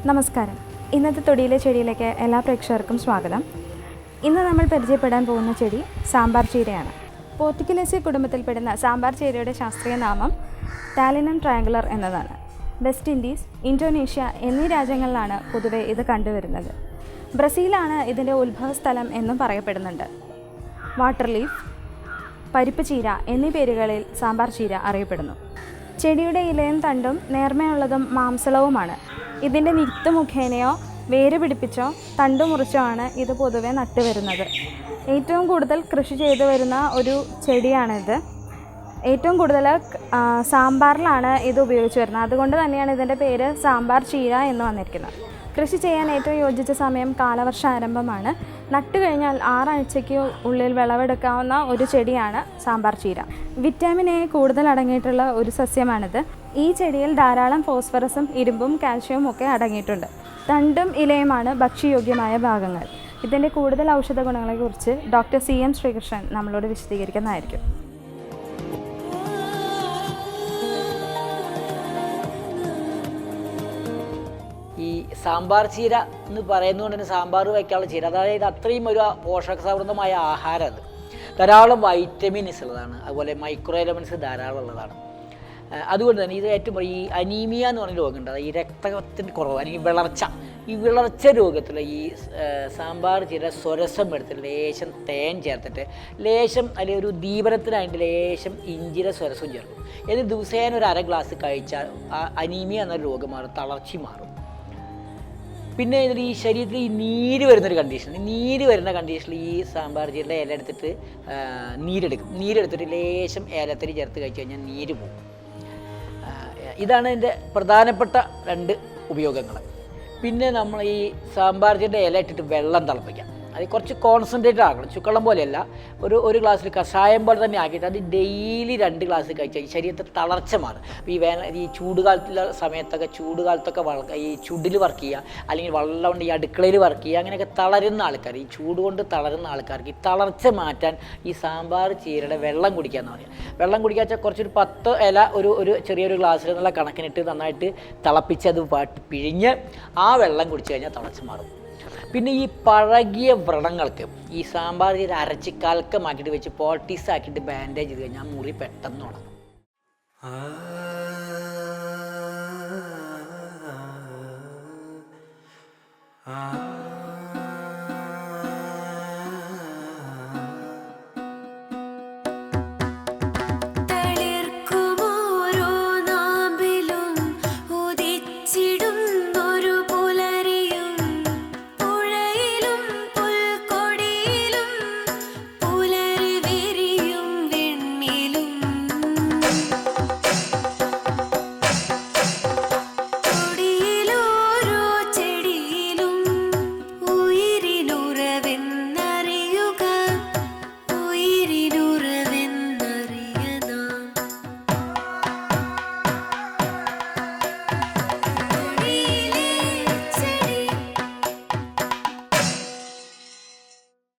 നമസ്കാരം. ഇന്നത്തെ തൊടിയിലെ ചെടിയിലേക്ക് എല്ലാ പ്രേക്ഷകർക്കും സ്വാഗതം. ഇന്ന് നമ്മൾ പരിചയപ്പെടാൻ പോകുന്ന ചെടി സാമ്പാർ ചീരയാണ്. പോർട്ടിക്കുലേസി കുടുംബത്തിൽപ്പെടുന്ന സാമ്പാർ ചീരയുടെ ശാസ്ത്രീയ നാമം ടാലിനം ട്രയാങ്കുലർ എന്നതാണ്. വെസ്റ്റ് ഇൻഡീസ്, ഇന്തോനേഷ്യ എന്നീ രാജ്യങ്ങളിലാണ് പൊതുവെ ഇത് കണ്ടുവരുന്നത്. ബ്രസീലാണ് ഇതിൻ്റെ ഉത്ഭവസ്ഥലം എന്നും പറയപ്പെടുന്നുണ്ട്. വാട്ടർ ലീഫ്, പരിപ്പ് ചീര എന്നീ പേരുകളിൽ സാമ്പാർ ചീര അറിയപ്പെടുന്നു. ചെടിയുടെ ഇലയും തണ്ടും നേർമയുള്ളതും മാംസളവുമാണ്. ഇതിൻ്റെ വിത്ത് മുഖേനയോ വേര് പിടിപ്പിച്ചോ തണ്ടു മുറിച്ചോ ആണ് ഇത് പൊതുവെ നട്ടുവരുന്നത്. ഏറ്റവും കൂടുതൽ കൃഷി ചെയ്തു വരുന്ന ഒരു ചെടിയാണിത്. ഏറ്റവും കൂടുതൽ സാമ്പാറിലാണ് ഇത് ഉപയോഗിച്ച് വരുന്നത്. അതുകൊണ്ട് തന്നെയാണ് ഇതിൻ്റെ പേര് സാമ്പാർ ചീര എന്ന് വന്നിരിക്കുന്നത്. കൃഷി ചെയ്യാൻ ഏറ്റവും യോജിച്ച സമയം കാലവർഷ ആരംഭമാണ്. നട്ടു കഴിഞ്ഞാൽ 6 ആഴ്ചയ്ക്ക് ഉള്ളിൽ വിളവെടുക്കാവുന്ന ഒരു ചെടിയാണ് സാമ്പാർ ചീര. വിറ്റാമിൻ എ കൂടുതൽ അടങ്ങിയിട്ടുള്ള ഒരു സസ്യമാണിത്. ഈ ചെടിയിൽ ധാരാളം ഫോസ്ഫറസും ഇരുമ്പും കാൽഷ്യവും ഒക്കെ അടങ്ങിയിട്ടുണ്ട്. തണ്ടും ഇലയുമാണ് ഭക്ഷ്യയോഗ്യമായ ഭാഗങ്ങൾ. ഇതിൻ്റെ കൂടുതൽ ഔഷധ ഗുണങ്ങളെക്കുറിച്ച് ഡോക്ടർ CM ശ്രീകൃഷ്ണൻ നമ്മളോട് വിശദീകരിക്കുന്നതായിരിക്കും. ഈ സാമ്പാർ ചീര എന്ന് പറയുന്നതുകൊണ്ട് തന്നെ സാമ്പാർ വയ്ക്കാനുള്ള ചീര, അതായത് അത്രയും ഒരു പോഷക സമൃദ്ധമായ ആഹാരം. അത് ധാരാളം വൈറ്റമിൻസ് ഉള്ളതാണ്, അതുപോലെ മൈക്രോ എലമെൻറ്റ്സ് ധാരാളം ഉള്ളതാണ്. അതുകൊണ്ട് തന്നെ ഇത് ഏറ്റവും ഈ അനീമിയ എന്ന് പറഞ്ഞ രോഗമുണ്ട്, അതായത് ഈ രക്തത്തിൻ്റെ കുറവ് അല്ലെങ്കിൽ വിളർച്ച രോഗത്തിൽ ഈ സാമ്പാർ ചീര സ്വരസം എടുത്തിട്ട് ലേശം തേൻ ചേർത്തിട്ട് ലേശം അല്ലെങ്കിൽ ഒരു ദീപനത്തിനായിട്ട് ലേശം ഇഞ്ചിയുടെ സ്വരസം ചേർക്കും. എന്നിട്ട് ദിവസേന ഒരു 1/2 ഗ്ലാസ് കഴിച്ചാൽ അനീമിയ എന്ന രോഗം മാറും, തളർച്ച മാറും. പിന്നെ ഇതിൽ ഈ ശരീരത്തിൽ ഈ നീര് വരുന്നൊരു കണ്ടീഷൻ, നീര് വരുന്ന കണ്ടീഷനിൽ ഈ സാമ്പാർ ചീരയുടെ ഇല എടുത്തിട്ട് നീരെടുത്തിട്ട് ലേശം ഏലത്തരി ചേർത്ത് കഴിച്ച് കഴിഞ്ഞാൽ നീര് പോകും. ഇതാണ് ഇതിൻ്റെ പ്രധാനപ്പെട്ട 2 ഉപയോഗങ്ങൾ. പിന്നെ നമ്മൾ ഈ സാമ്പാർ ചീരയുടെ ഇല ഇട്ടിട്ട് വെള്ളം തിളപ്പിക്കാം. അത് കുറച്ച് കോൺസെൻട്രേറ്റഡ് ആക്കണം, ചുക്കള്ളം പോലെയല്ല. ഒരു ഗ്ലാസ്സിൽ കഷായം പോലെ തന്നെ ആക്കിയിട്ട് അത് ഡെയിലി 2 ഗ്ലാസ് കഴിച്ചാൽ ഈ ശരീരത്തിൽ തളർച്ച മാറും. അപ്പോൾ ഈ ചൂടുകാലത്തുള്ള സമയത്തൊക്കെ ഈ ചുടിൽ വർക്ക് ചെയ്യുക, അല്ലെങ്കിൽ വെള്ളം കൊണ്ട് ഈ അടുക്കളയിൽ വർക്ക് ചെയ്യുക, അങ്ങനെയൊക്കെ തളരുന്ന ആൾക്കാർ, ഈ ചൂട് കൊണ്ട് തളരുന്ന ആൾക്കാർക്ക് ഈ തളർച്ച മാറ്റാൻ ഈ സാമ്പാർ ചീരയുടെ വെള്ളം കുടിക്കാമെന്ന് പറയാം. വെള്ളം കുടിക്കാച്ചാൽ കുറച്ചൊരു 10 ഇല ഒരു ചെറിയൊരു ഗ്ലാസ്സിൽ നിന്നുള്ള കണക്കിനിട്ട് നന്നായിട്ട് തിളപ്പിച്ച് അത് പിഴിഞ്ഞ് ആ വെള്ളം കുടിച്ചു കഴിഞ്ഞാൽ തളർച്ച മാറും. പിന്നെ ഈ പഴകിയ വ്രണങ്ങൾക്ക് ഈ സാമ്പാർ ചീര അരച്ച് കൽക്കമാക്കിയിട്ട് വെച്ച് പോൾട്ടീസ് ആക്കിയിട്ട് ബാൻഡേജ് ചെയ്ത് കഴിഞ്ഞാൽ മുറി പെട്ടെന്ന് ഉണങ്ങും.